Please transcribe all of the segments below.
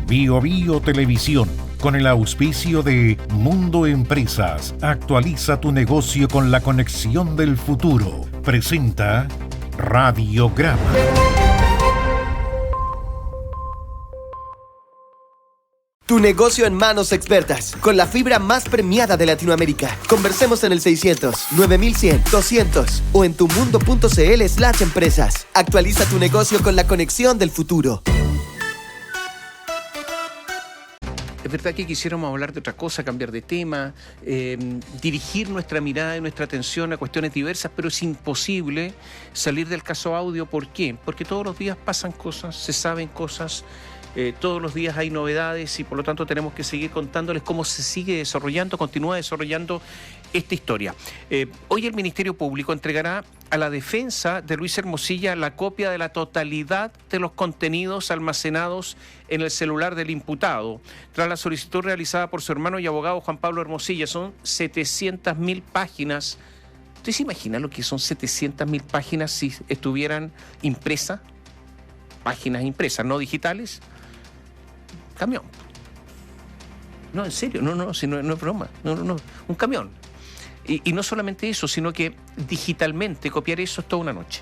Bio Bio Televisión, con el auspicio de Mundo Empresas, actualiza tu negocio con la conexión del futuro. Presenta Radiograma. Tu negocio en manos expertas, con la fibra más premiada de Latinoamérica. Conversemos en el 600 9100 200 o en tumundo.cl/empresas. Actualiza tu negocio con la conexión del futuro. Es verdad que quisiéramos hablar de otra cosa, cambiar de tema, dirigir nuestra mirada y nuestra atención a cuestiones diversas, pero es imposible salir del caso audio. ¿Por qué? Porque todos los días pasan cosas, se saben cosas, todos los días hay novedades y por lo tanto tenemos que seguir contándoles cómo se sigue desarrollando, continúa desarrollando esta historia. Hoy el Ministerio Público entregará a la defensa de Luis Hermosilla la copia de la totalidad de los contenidos almacenados en el celular del imputado, tras la solicitud realizada por su hermano y abogado Juan Pablo Hermosilla. Son 700.000 páginas. ¿Usted se imagina lo que son 700.000 páginas si estuvieran impresas? Páginas impresas, no digitales. Camión. No, en serio, no, si no es broma. No, un camión. Y no solamente eso, sino que digitalmente copiar eso es toda una noche.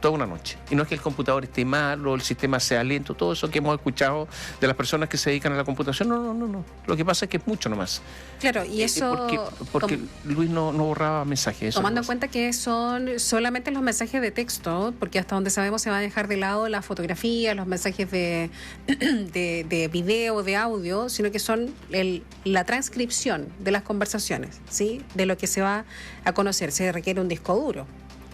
Toda una noche. Y no es que el computador esté mal o el sistema sea lento, todo eso que hemos escuchado de las personas que se dedican a la computación. No. Lo que pasa es que es mucho nomás. Claro, y eso... Porque Luis no borraba mensajes. Tomando en cuenta que son solamente los mensajes de texto, porque hasta donde sabemos se va a dejar de lado la fotografía, los mensajes de video, de audio, sino que son la transcripción de las conversaciones, ¿sí? De lo que se va a conocer. Se requiere un disco duro,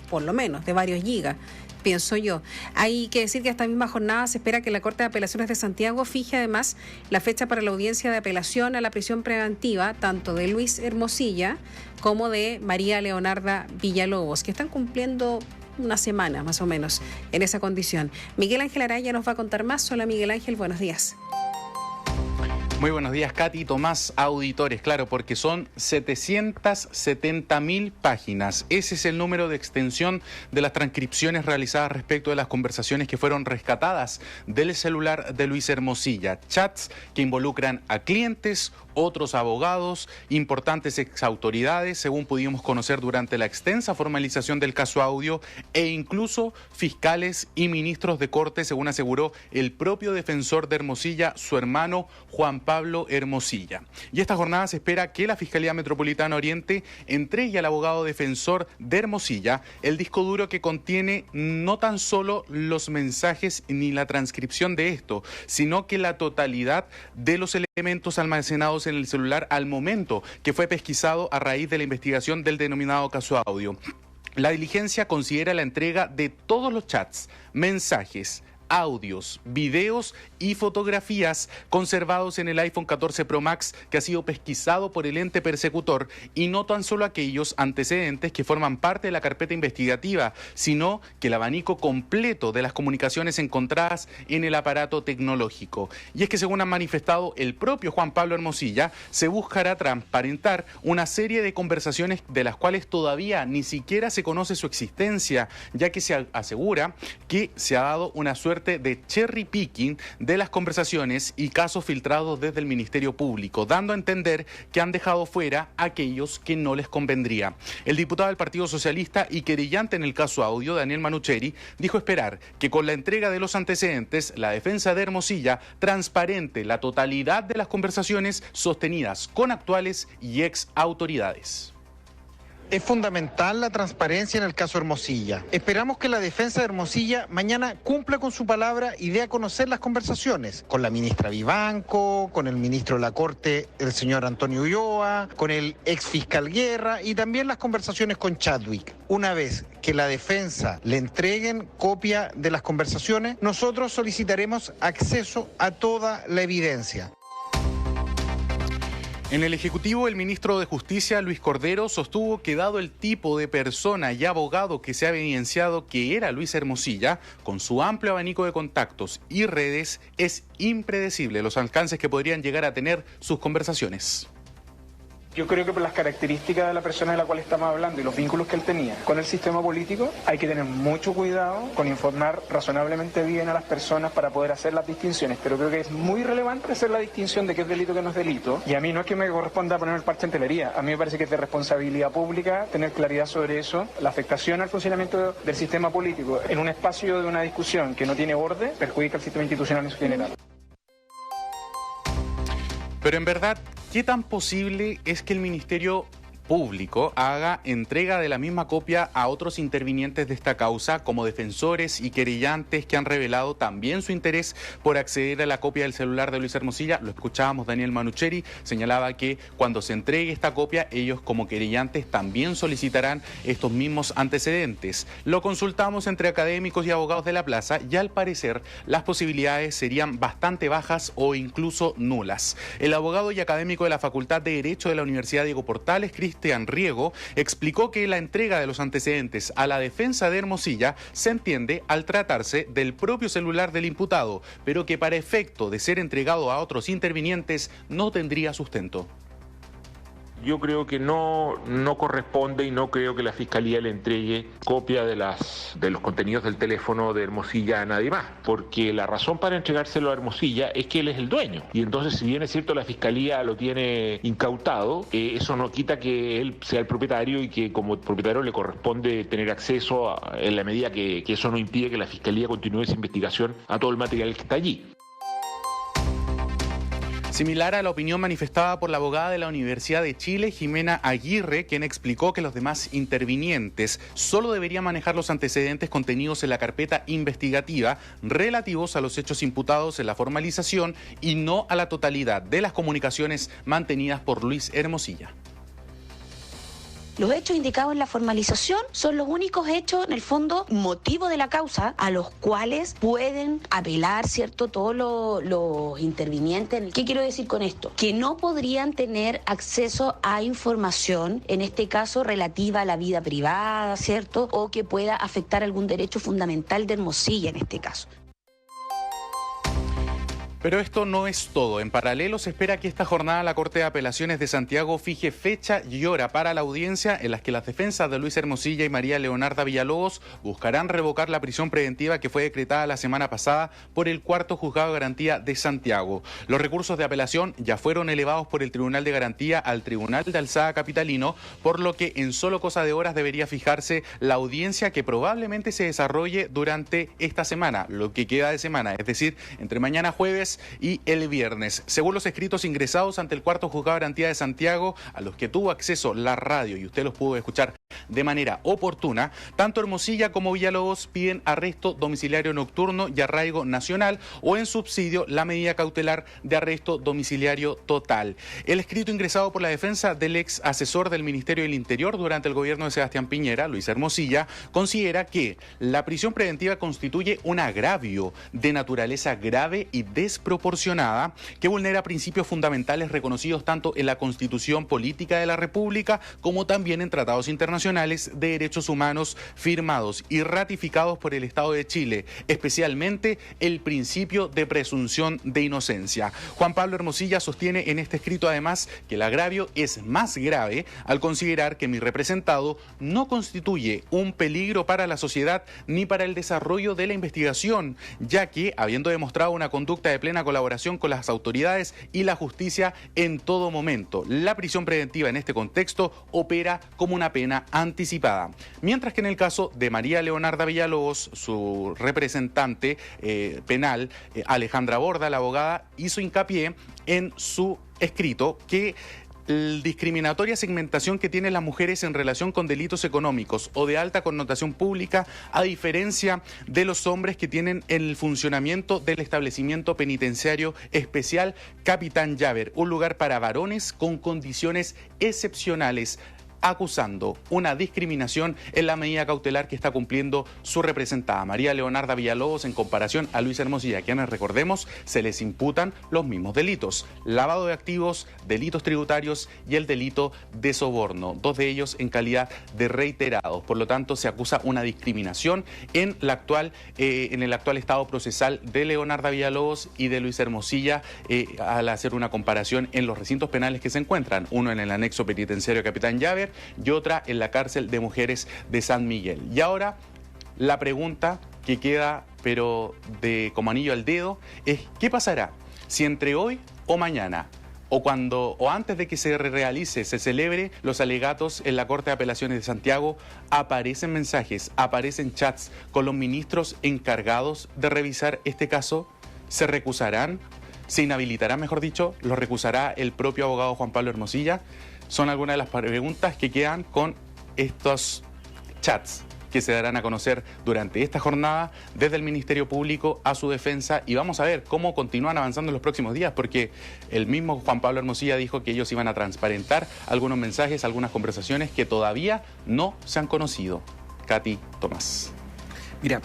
por lo menos, de varios gigas, pienso yo. Hay que decir que esta misma jornada se espera que la Corte de Apelaciones de Santiago fije además la fecha para la audiencia de apelación a la prisión preventiva, tanto de Luis Hermosilla como de María Leonarda Villalobos, que están cumpliendo una semana más o menos en esa condición. Miguel Ángel Araya nos va a contar más. Hola Miguel Ángel, buenos días. Muy buenos días, Katy, Tomás, auditores, claro, porque son 770.000 páginas. Ese es el número de extensión de las transcripciones realizadas respecto de las conversaciones que fueron rescatadas del celular de Luis Hermosilla. Chats que involucran a clientes, otros abogados, importantes exautoridades, según pudimos conocer durante la extensa formalización del caso audio, e incluso fiscales y ministros de corte, según aseguró el propio defensor de Hermosilla, su hermano Juan Pablo Hermosilla. Y esta jornada se espera que la Fiscalía Metropolitana Oriente entregue al abogado defensor de Hermosilla el disco duro que contiene no tan solo los mensajes ni la transcripción de esto, sino que la totalidad de los elementos almacenados en el celular al momento que fue pesquisado a raíz de la investigación del denominado caso audio. La diligencia considera la entrega de todos los chats, mensajes, audios, videos y fotografías conservados en el iPhone 14 Pro Max que ha sido pesquisado por el ente persecutor, y no tan solo aquellos antecedentes que forman parte de la carpeta investigativa, sino que el abanico completo de las comunicaciones encontradas en el aparato tecnológico. Y es que, según ha manifestado el propio Juan Pablo Hermosilla, se buscará transparentar una serie de conversaciones de las cuales todavía ni siquiera se conoce su existencia, ya que se asegura que se ha dado una suerte de cherry picking de las conversaciones y casos filtrados desde el Ministerio Público, dando a entender que han dejado fuera a aquellos que no les convendría. El diputado del Partido Socialista y querellante en el caso audio, Daniel Manucheri, dijo esperar que con la entrega de los antecedentes, la defensa de Hermosilla transparente la totalidad de las conversaciones sostenidas con actuales y ex autoridades. Es fundamental la transparencia en el caso Hermosilla. Esperamos que la defensa de Hermosilla mañana cumpla con su palabra y dé a conocer las conversaciones con la ministra Vivanco, con el ministro de la Corte, el señor Antonio Ulloa, con el ex fiscal Guerra, y también las conversaciones con Chadwick. Una vez que la defensa le entreguen copia de las conversaciones, nosotros solicitaremos acceso a toda la evidencia. En el Ejecutivo, el ministro de Justicia, Luis Cordero, sostuvo que dado el tipo de persona y abogado que se ha evidenciado que era Luis Hermosilla, con su amplio abanico de contactos y redes, es impredecible los alcances que podrían llegar a tener sus conversaciones. Yo creo que por las características de la persona de la cual estamos hablando y los vínculos que él tenía con el sistema político, hay que tener mucho cuidado con informar razonablemente bien a las personas para poder hacer las distinciones. Pero creo que es muy relevante hacer la distinción de qué es delito y qué no es delito. Y a mí no es que me corresponda poner el parche en telería. A mí me parece que es de responsabilidad pública tener claridad sobre eso. La afectación al funcionamiento del sistema político en un espacio de una discusión que no tiene borde perjudica al sistema institucional en su general. Pero en verdad, ¿qué tan posible es que el Ministerio Público haga entrega de la misma copia a otros intervinientes de esta causa, como defensores y querellantes que han revelado también su interés por acceder a la copia del celular de Luis Hermosilla? Lo escuchábamos, Daniel Manucheri señalaba que cuando se entregue esta copia, ellos como querellantes también solicitarán estos mismos antecedentes. Lo consultamos entre académicos y abogados de la plaza y al parecer las posibilidades serían bastante bajas o incluso nulas. El abogado y académico de la Facultad de Derecho de la Universidad Diego Portales, Cristian Riego, explicó que la entrega de los antecedentes a la defensa de Hermosilla se entiende al tratarse del propio celular del imputado, pero que para efecto de ser entregado a otros intervinientes no tendría sustento. Yo creo que no corresponde y no creo que la Fiscalía le entregue copia de los contenidos del teléfono de Hermosilla a nadie más, porque la razón para entregárselo a Hermosilla es que él es el dueño. Y entonces, si bien es cierto la Fiscalía lo tiene incautado, eso no quita que él sea el propietario y que como propietario le corresponde tener acceso en la medida que eso no impide que la Fiscalía continúe esa investigación a todo el material que está allí. Similar a la opinión manifestada por la abogada de la Universidad de Chile, Jimena Aguirre, quien explicó que los demás intervinientes solo deberían manejar los antecedentes contenidos en la carpeta investigativa relativos a los hechos imputados en la formalización y no a la totalidad de las comunicaciones mantenidas por Luis Hermosilla. Los hechos indicados en la formalización son los únicos hechos, en el fondo, motivo de la causa, a los cuales pueden apelar, ¿cierto?, todos los intervinientes. ¿Qué quiero decir con esto? Que no podrían tener acceso a información, en este caso, relativa a la vida privada, ¿cierto?, o que pueda afectar algún derecho fundamental de Hermosilla, en este caso. Pero esto no es todo. En paralelo, se espera que esta jornada la Corte de Apelaciones de Santiago fije fecha y hora para la audiencia en las que las defensas de Luis Hermosilla y María Leonarda Villalobos buscarán revocar la prisión preventiva que fue decretada la semana pasada por el Cuarto Juzgado de Garantía de Santiago. Los recursos de apelación ya fueron elevados por el Tribunal de Garantía al Tribunal de Alzada capitalino, por lo que en solo cosa de horas debería fijarse la audiencia que probablemente se desarrolle durante esta semana, lo que queda de semana, es decir, entre mañana jueves y el viernes. Según los escritos ingresados ante el Cuarto Juzgado de Garantía de Santiago, a los que tuvo acceso la radio y usted los pudo escuchar de manera oportuna, tanto Hermosilla como Villalobos piden arresto domiciliario nocturno y arraigo nacional o en subsidio la medida cautelar de arresto domiciliario total. El escrito ingresado por la defensa del ex asesor del Ministerio del Interior durante el gobierno de Sebastián Piñera, Luis Hermosilla, considera que la prisión preventiva constituye un agravio de naturaleza grave y desproporcionada que vulnera principios fundamentales reconocidos tanto en la Constitución Política de la República como también en tratados internacionales de derechos humanos firmados y ratificados por el Estado de Chile, especialmente el principio de presunción de inocencia. Juan Pablo Hermosilla sostiene en este escrito además que el agravio es más grave al considerar que mi representado no constituye un peligro para la sociedad ni para el desarrollo de la investigación, ya que, habiendo demostrado una conducta de plena colaboración con las autoridades y la justicia en todo momento, la prisión preventiva en este contexto opera como una pena anticipada. Mientras que en el caso de María Leonarda Villalobos, su representante penal, Alejandra Borda, la abogada, hizo hincapié en su escrito que la discriminatoria segmentación que tienen las mujeres en relación con delitos económicos o de alta connotación pública, a diferencia de los hombres que tienen el funcionamiento del establecimiento penitenciario especial Capitán Llaver, un lugar para varones con condiciones excepcionales. acusando una discriminación en la medida cautelar que está cumpliendo su representada María Leonarda Villalobos en comparación a Luis Hermosilla, quienes, recordemos, se les imputan los mismos delitos: lavado de activos, delitos tributarios y el delito de soborno, dos de ellos en calidad de reiterados. Por lo tanto, se acusa una discriminación en el actual estado procesal de Leonarda Villalobos y de Luis Hermosilla, al hacer una comparación en los recintos penales que se encuentran, uno en el anexo penitenciario Capitán Llaver y otra en la cárcel de mujeres de San Miguel. Y ahora la pregunta que queda, pero como anillo al dedo, es ¿qué pasará si entre hoy o mañana, o antes de que se celebre los alegatos en la Corte de Apelaciones de Santiago, aparecen mensajes, aparecen chats con los ministros encargados de revisar este caso? ¿Se recusarán? ¿Se inhabilitarán, mejor dicho? ¿Lo recusará el propio abogado Juan Pablo Hermosilla? Son algunas de las preguntas que quedan con estos chats que se darán a conocer durante esta jornada desde el Ministerio Público a su defensa, y vamos a ver cómo continúan avanzando en los próximos días, porque el mismo Juan Pablo Hermosilla dijo que ellos iban a transparentar algunos mensajes, algunas conversaciones que todavía no se han conocido. Katy, Tomás. Mira,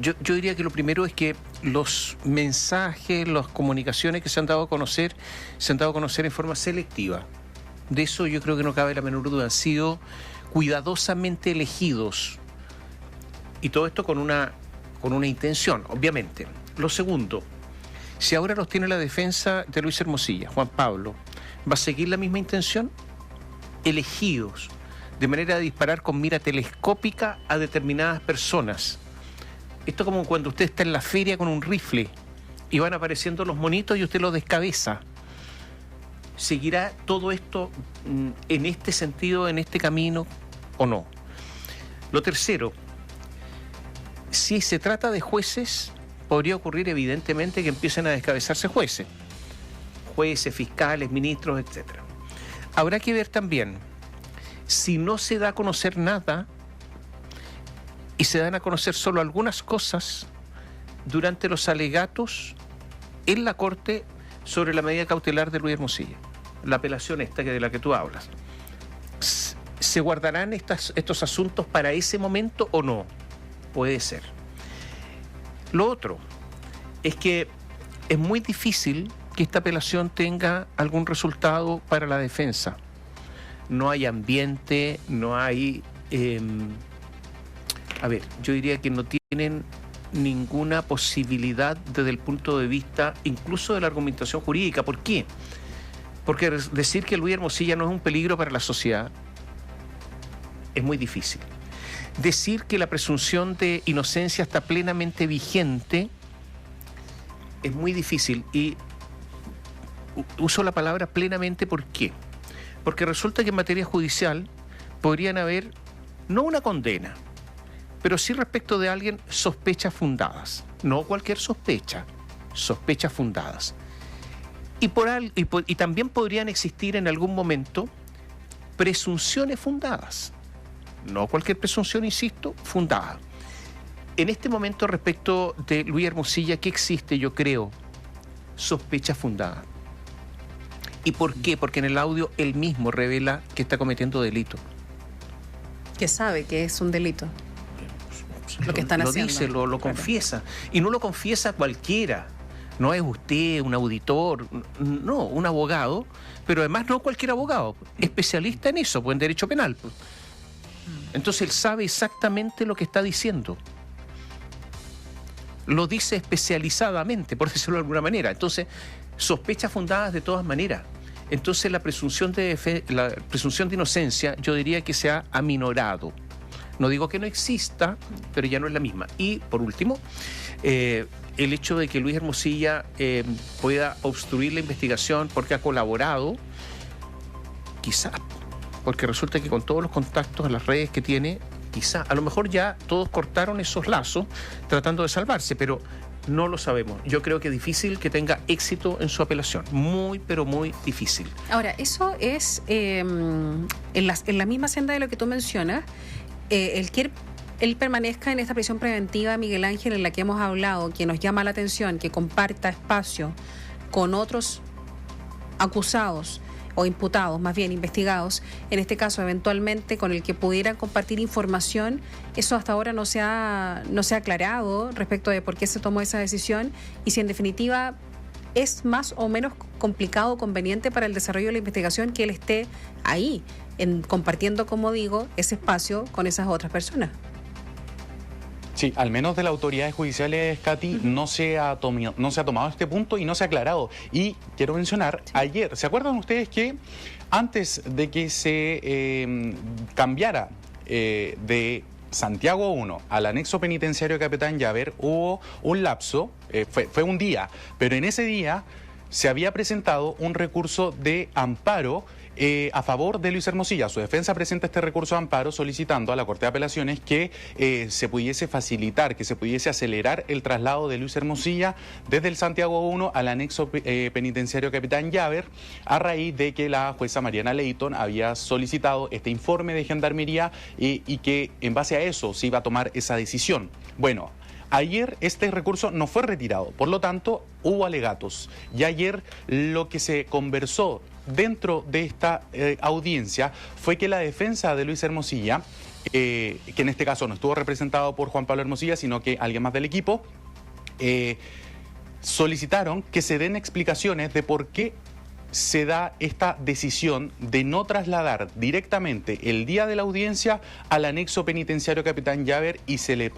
yo diría que lo primero es que los mensajes, las comunicaciones que se han dado a conocer en forma selectiva. De eso yo creo que no cabe la menor duda. Han sido cuidadosamente elegidos. Y todo esto con una intención, obviamente. Lo segundo, si ahora los tiene la defensa de Luis Hermosilla, Juan Pablo, ¿va a seguir la misma intención? Elegidos de manera de disparar con mira telescópica a determinadas personas. Esto es como cuando usted está en la feria con un rifle y van apareciendo los monitos y usted los descabeza. ¿Seguirá todo esto en este sentido, en este camino o no? Lo tercero, si se trata de jueces, podría ocurrir evidentemente que empiecen a descabezarse jueces, fiscales, ministros, etc. Habrá que ver también, si no se da a conocer nada y se dan a conocer solo algunas cosas durante los alegatos en la Corte sobre la medida cautelar de Luis Hermosilla, la apelación esta de la que tú hablas, ¿se guardarán estos asuntos para ese momento o no? Puede ser. Lo otro es que es muy difícil que esta apelación tenga algún resultado para la defensa. No hay ambiente, no hay... yo diría que no tienen ninguna posibilidad desde el punto de vista incluso de la argumentación jurídica. ¿Por qué? Porque decir que Luis Hermosilla no es un peligro para la sociedad es muy difícil. Decir que la presunción de inocencia está plenamente vigente es muy difícil, y uso la palabra plenamente, ¿por qué? Porque resulta que en materia judicial podrían haber no una condena, pero sí respecto de alguien sospechas fundadas, no cualquier sospecha, sospechas fundadas. Y también podrían existir en algún momento presunciones fundadas, no cualquier presunción, insisto, fundada. En este momento, respecto de Luis Hermosilla, ¿qué existe? Yo creo, sospecha fundada. ¿Y por qué? Porque en el audio él mismo revela que está cometiendo delito. Que sabe que es un delito. Lo que están haciendo. Dice, lo confiesa. Y no lo confiesa cualquiera. No es usted un auditor, no, un abogado, pero además no cualquier abogado, especialista en eso, en derecho penal. Entonces él sabe exactamente lo que está diciendo. Lo dice especializadamente, por decirlo de alguna manera. Entonces, sospechas fundadas de todas maneras. Entonces la presunción de inocencia, yo diría que se ha aminorado. No digo que no exista, pero ya no es la misma. Y, por último, el hecho de que Luis Hermosilla pueda obstruir la investigación porque ha colaborado, quizá, porque resulta que con todos los contactos en las redes que tiene, quizá, a lo mejor ya todos cortaron esos lazos tratando de salvarse, pero no lo sabemos. Yo creo que es difícil que tenga éxito en su apelación. Muy, pero muy difícil. Ahora, eso es en la misma senda de lo que tú mencionas. El que él permanezca en esta prisión preventiva, Miguel Ángel, en la que hemos hablado, que nos llama la atención, que comparta espacio con otros acusados o imputados, más bien investigados, en este caso eventualmente con el que pudieran compartir información, eso hasta ahora no se ha aclarado respecto de por qué se tomó esa decisión y si en definitiva es más o menos complicado o conveniente para el desarrollo de la investigación que él esté ahí, compartiendo, como digo, ese espacio con esas otras personas. Sí, al menos de las autoridades judiciales, Katy, no se ha tomado este punto y no se ha aclarado. Y quiero mencionar, ayer, ¿se acuerdan ustedes que antes de que se cambiara de Santiago 1 al anexo penitenciario de Capitán Llaver hubo un lapso, fue un día, pero en ese día se había presentado un recurso de amparo a favor de Luis Hermosilla? Su defensa presenta este recurso de amparo solicitando a la Corte de Apelaciones que se pudiese facilitar, que se pudiese acelerar el traslado de Luis Hermosilla desde el Santiago 1 al anexo penitenciario Capitán Llaver, a raíz de que la jueza Mariana Leighton había solicitado este informe de Gendarmería y que en base a eso se iba a tomar esa decisión. Bueno, ayer este recurso no fue retirado, por lo tanto hubo alegatos y ayer lo que se conversó dentro de esta audiencia fue que la defensa de Luis Hermosilla, que en este caso no estuvo representado por Juan Pablo Hermosilla, sino que alguien más del equipo, solicitaron que se den explicaciones de por qué se da esta decisión de no trasladar directamente el día de la audiencia al anexo penitenciario Capitán Llaver y se le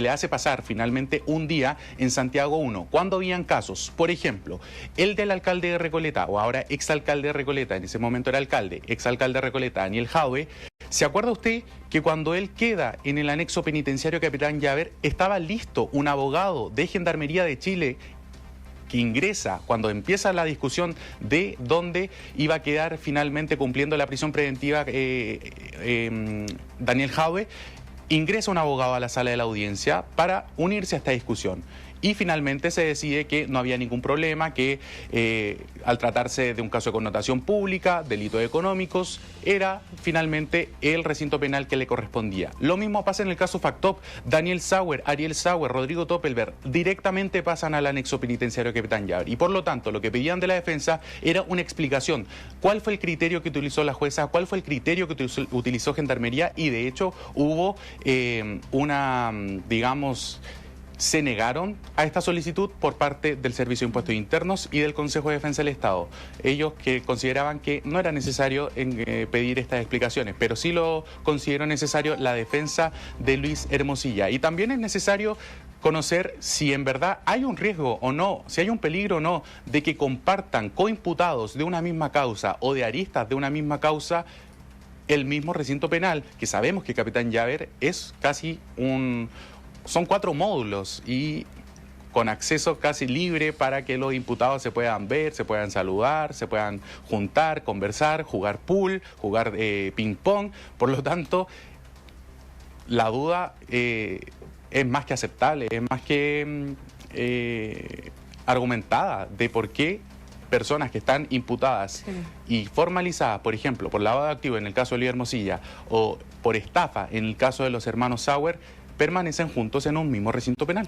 hace pasar finalmente un día en Santiago 1, cuando habían casos, por ejemplo, el del alcalde de Recoleta, o ahora exalcalde de Recoleta, en ese momento era alcalde, exalcalde de Recoleta, Daniel Jaue. ¿Se acuerda usted que cuando él queda en el anexo penitenciario Capitán Llaver estaba listo un abogado de Gendarmería de Chile que ingresa cuando empieza la discusión de dónde iba a quedar finalmente cumpliendo la prisión preventiva Daniel Jaue? Ingresa un abogado a la sala de la audiencia para unirse a esta discusión. Y finalmente se decide que no había ningún problema, que al tratarse de un caso de connotación pública, delitos económicos, era finalmente el recinto penal que le correspondía. Lo mismo pasa en el caso Factop. Daniel Sauer, Ariel Sauer, Rodrigo Toppelberg directamente pasan al anexo penitenciario Capitán Llaver. Y por lo tanto, lo que pedían de la defensa era una explicación. ¿Cuál fue el criterio que utilizó la jueza? ¿Cuál fue el criterio que utilizó Gendarmería? Y de hecho hubo se negaron a esta solicitud por parte del Servicio de Impuestos Internos y del Consejo de Defensa del Estado. Ellos que consideraban que no era necesario pedir estas explicaciones, pero sí lo consideró necesario la defensa de Luis Hermosilla. Y también es necesario conocer si en verdad hay un riesgo o no, si hay un peligro o no de que compartan coimputados de una misma causa o de aristas de una misma causa el mismo recinto penal, que sabemos que Capitán Llaver es casi son 4 módulos y con acceso casi libre para que los imputados se puedan ver, se puedan saludar, se puedan juntar, conversar, jugar pool, jugar ping-pong. Por lo tanto, la duda es más que aceptable, es más que argumentada de por qué personas que están imputadas y formalizadas, por ejemplo, por lavado de activos en el caso de Luis Hermosilla o por estafa en el caso de los hermanos Sauer, permanecen juntos en un mismo recinto penal.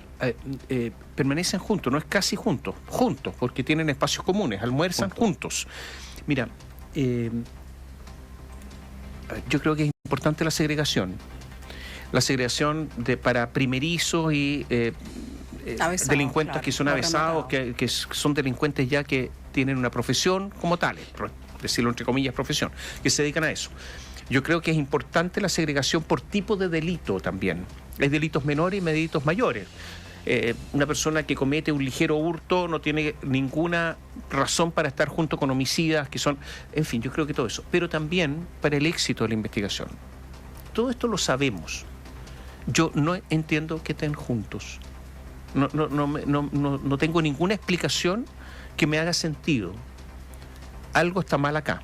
Permanecen juntos, no es casi juntos, porque tienen espacios comunes, almuerzan juntos. Mira, yo creo que es importante la segregación para primerizos y delincuentes, claro, que son avesados, que son delincuentes ya que tienen una profesión como tales, decirlo entre comillas profesión, que se dedican a eso. Yo creo que es importante la segregación por tipo de delito también. Hay delitos menores y delitos mayores. Una persona que comete un ligero hurto no tiene ninguna razón para estar junto con homicidas que son... En fin, yo creo que todo eso. Pero también para el éxito de la investigación. Todo esto lo sabemos. Yo no entiendo que estén juntos. No tengo ninguna explicación que me haga sentido. Algo está mal acá.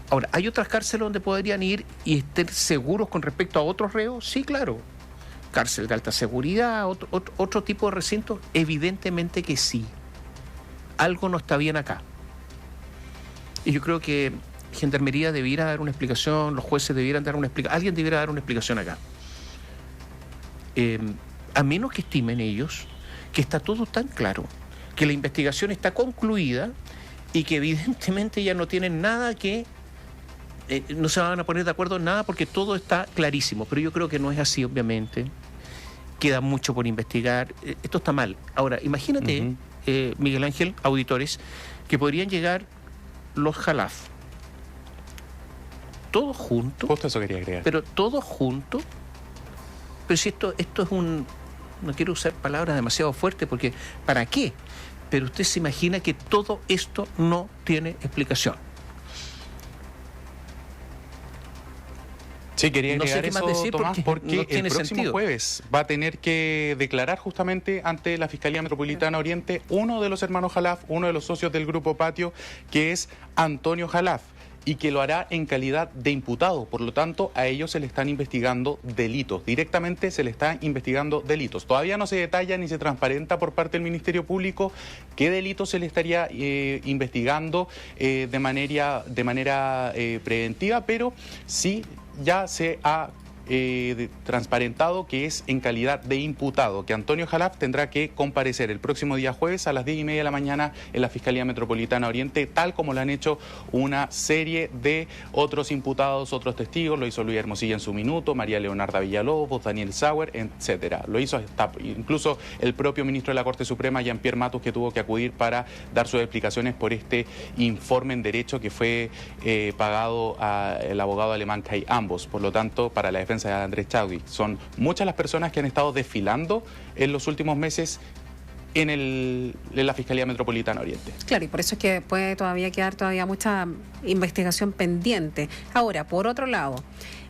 Ahora, ¿hay otras cárceles donde podrían ir y estén seguros con respecto a otros reos? Sí, claro. Cárcel de alta seguridad, otro tipo de recintos, evidentemente que sí. Algo no está bien acá. Y yo creo que Gendarmería debiera dar una explicación, los jueces debieran dar una explicación, alguien debiera dar una explicación acá. A menos que estimen ellos que está todo tan claro, que la investigación está concluida y que evidentemente ya no tienen nada que... no se van a poner de acuerdo en nada porque todo está clarísimo, pero yo creo que no es así, obviamente. Queda mucho por investigar. Esto está mal. Ahora, imagínate, Miguel Ángel, auditores, que podrían llegar los Jalaf. Todos juntos. Justo eso quería agregar. Pero todos juntos. Pero si esto es un... No quiero usar palabras demasiado fuertes porque ¿para qué? Pero usted se imagina que todo esto no tiene explicación. Sí, quería No sé agregar qué más eso, decir Tomás, porque no el tiene próximo sentido. jueves va a tener que declarar justamente ante la Fiscalía Metropolitana Oriente uno de los hermanos Jalaf, uno de los socios del Grupo Patio, que es Antonio Jalaf, y que lo hará en calidad de imputado. Por lo tanto, a ellos se le están investigando delitos. Directamente se le está investigando delitos. Todavía no se detalla ni se transparenta por parte del Ministerio Público qué delitos se le estaría investigando de manera preventiva, pero sí ya se ha transparentado que es en calidad de imputado, que Antonio Jalaf tendrá que comparecer el próximo día jueves a las 10:30 de la mañana en la Fiscalía Metropolitana Oriente, tal como lo han hecho una serie de otros imputados, otros testigos. Lo hizo Luis Hermosilla en su minuto, María Leonarda Villalobos, Daniel Sauer, etcétera. Lo hizo hasta incluso el propio ministro de la Corte Suprema, Jean-Pierre Matus, que tuvo que acudir para dar sus explicaciones por este informe en derecho que fue pagado al abogado alemán Kai Ambos. Por lo tanto, para la defensa de Andrés Chadwick, son muchas las personas que han estado desfilando en los últimos meses en la Fiscalía Metropolitana Oriente. Claro, y por eso es que puede todavía quedar mucha investigación pendiente. Ahora, por otro lado,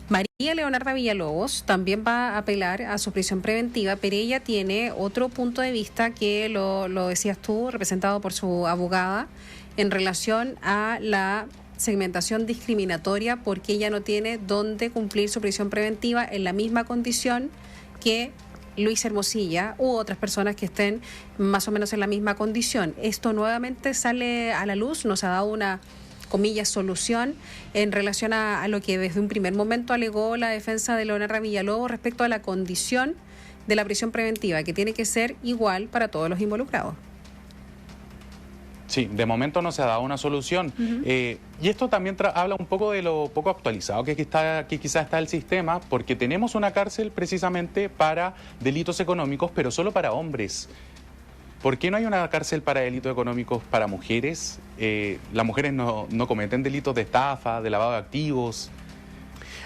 María Leonarda Villalobos también va a apelar a su prisión preventiva, pero ella tiene otro punto de vista que lo decías tú, representado por su abogada, en relación a la segmentación discriminatoria, porque ella no tiene dónde cumplir su prisión preventiva en la misma condición que Luis Hermosilla u otras personas que estén más o menos en la misma condición. Esto nuevamente sale a la luz, nos ha dado una, comillas, solución en relación a lo que desde un primer momento alegó la defensa de Leonarda Villalobos respecto a la condición de la prisión preventiva, que tiene que ser igual para todos los involucrados. Sí, de momento no se ha dado una solución. Y esto también habla un poco de lo poco actualizado que quizás está el sistema, porque tenemos una cárcel precisamente para delitos económicos, pero solo para hombres. ¿Por qué no hay una cárcel para delitos económicos para mujeres? Las mujeres no cometen delitos de estafa, de lavado de activos.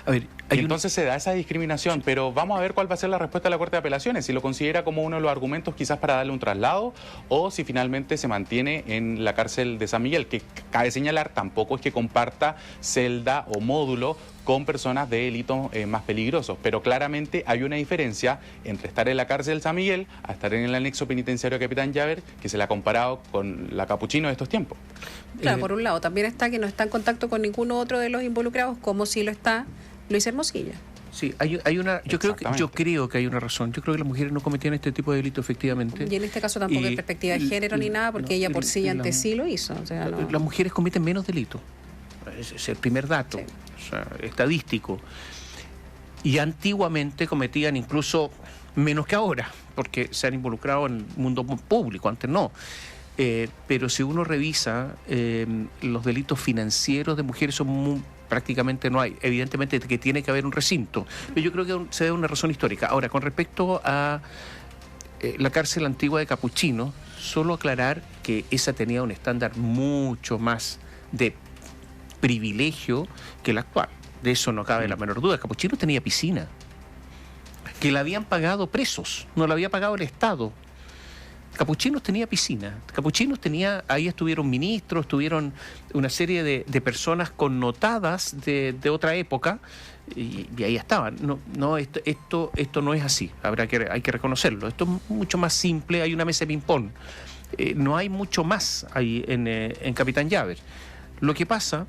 A ver, entonces se da esa discriminación, pero vamos a ver cuál va a ser la respuesta de la Corte de Apelaciones, si lo considera como uno de los argumentos quizás para darle un traslado, o si finalmente se mantiene en la cárcel de San Miguel, que cabe señalar tampoco es que comparta celda o módulo con personas de delitos más peligrosos, pero claramente hay una diferencia entre estar en la cárcel de San Miguel a estar en el anexo penitenciario de Capitán Llaver, que se le ha comparado con la Capuchino de estos tiempos. Claro, por un lado, también está que no está en contacto con ninguno otro de los involucrados, como si lo está Luis Hermosilla. Sí, hay una. Yo creo que hay una razón. Yo creo que las mujeres no cometían este tipo de delito efectivamente. Y en este caso tampoco hay perspectiva de género ni nada, porque ella por sí antes sí lo hizo. O sea, no. Las mujeres cometen menos delitos. Ese es el primer dato, sí, o sea, estadístico. Y antiguamente cometían incluso menos que ahora, porque se han involucrado en el mundo público, antes no. Pero si uno revisa, los delitos financieros de mujeres son prácticamente no hay. Evidentemente que tiene que haber un recinto, pero yo creo que se debe a una razón histórica. Ahora, con respecto a la cárcel antigua de Capuchino, solo aclarar que esa tenía un estándar mucho más de privilegio que la actual. De eso no cabe la menor duda. Capuchino tenía piscina, que la habían pagado presos, no la había pagado el Estado. Capuchinos tenía piscina, Capuchinos tenía, ahí estuvieron ministros, estuvieron una serie de personas connotadas de otra época, y ahí estaban. Esto no es así, hay que reconocerlo. Esto es mucho más simple, hay una mesa de ping-pong, no hay mucho más ahí en Capitán Llaver. Lo que pasa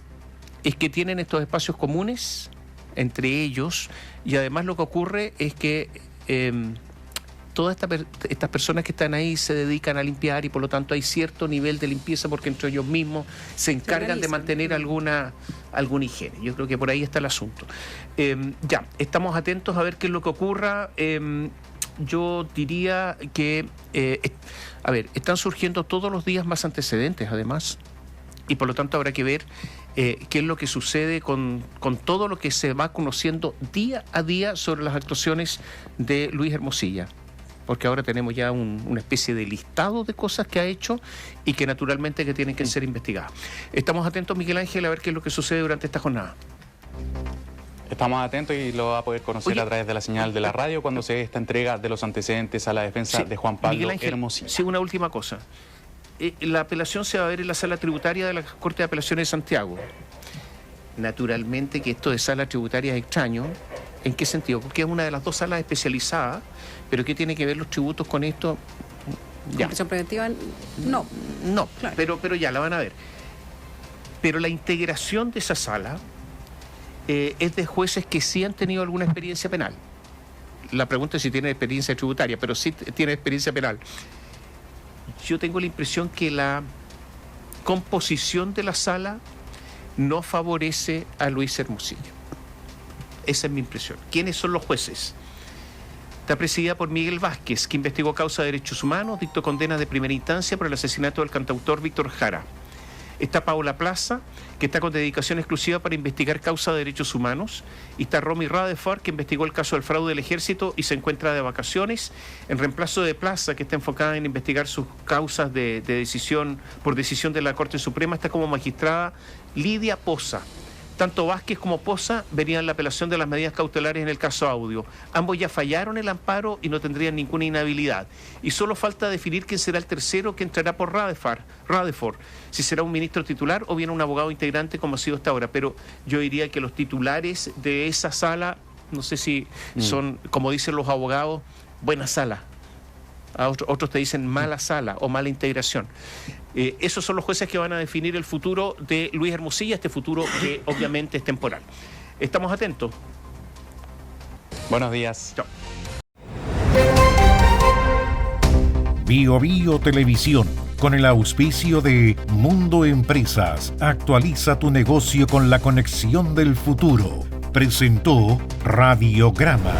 es que tienen estos espacios comunes entre ellos, y además lo que ocurre es que todas estas personas que están ahí se dedican a limpiar, y por lo tanto hay cierto nivel de limpieza porque entre ellos mismos se encargan de mantener alguna higiene. Yo creo que por ahí está el asunto. Ya, estamos atentos a ver qué es lo que ocurra. Yo diría que, están surgiendo todos los días más antecedentes, además. y por lo tanto habrá que ver qué es lo que sucede con todo lo que se va conociendo día a día sobre las actuaciones de Luis Hermosilla. Porque ahora tenemos ya una especie de listado de cosas que ha hecho y que naturalmente que tienen que ser investigadas. Estamos atentos, Miguel Ángel, a ver qué es lo que sucede durante esta jornada. Estamos atentos y lo va a poder conocer a través de la señal de la radio cuando se dé esta entrega de los antecedentes a la defensa de Juan Pablo Hermosilla. Sí, una última cosa. La apelación se va a ver en la sala tributaria de la Corte de Apelaciones de Santiago. Naturalmente que esto de sala tributaria es extraño. ¿En qué sentido? Porque es una de las dos salas especializadas, pero ¿qué tiene que ver los tributos con esto? Ya. ¿Prisión preventiva? No. No, claro. pero ya la van a ver. Pero la integración de esa sala es de jueces que sí han tenido alguna experiencia penal. La pregunta es si tienen experiencia tributaria, pero sí tienen experiencia penal. Yo tengo la impresión que la composición de la sala no favorece a Luis Hermosilla. Esa es mi impresión. ¿Quiénes son los jueces? Está presidida por Miguel Vázquez, que investigó causa de derechos humanos, dictó condenas de primera instancia por el asesinato del cantautor Víctor Jara. Está Paola Plaza, que está con dedicación exclusiva para investigar causa de derechos humanos. Y está Romy Radeford, que investigó el caso del fraude del ejército y se encuentra de vacaciones. En reemplazo de Plaza, que está enfocada en investigar sus causas de decisión, por decisión de la Corte Suprema, está como magistrada Lidia Poza. Tanto Vázquez como Poza verían la apelación de las medidas cautelares en el caso Audio. Ambos ya fallaron el amparo y no tendrían ninguna inhabilidad. Y solo falta definir quién será el tercero que entrará por Radeford. Si será un ministro titular o bien un abogado integrante como ha sido hasta ahora. Pero yo diría que los titulares de esa sala, no sé si son, como dicen los abogados, buena sala. A otros te dicen mala sala o mala integración. Esos son los jueces que van a definir el futuro de Luis Hermosilla, este futuro que obviamente es temporal. Estamos atentos. Buenos días. Chao. Bio Bio Televisión, con el auspicio de Mundo Empresas, actualiza tu negocio con la conexión del futuro. Presentó Radiograma.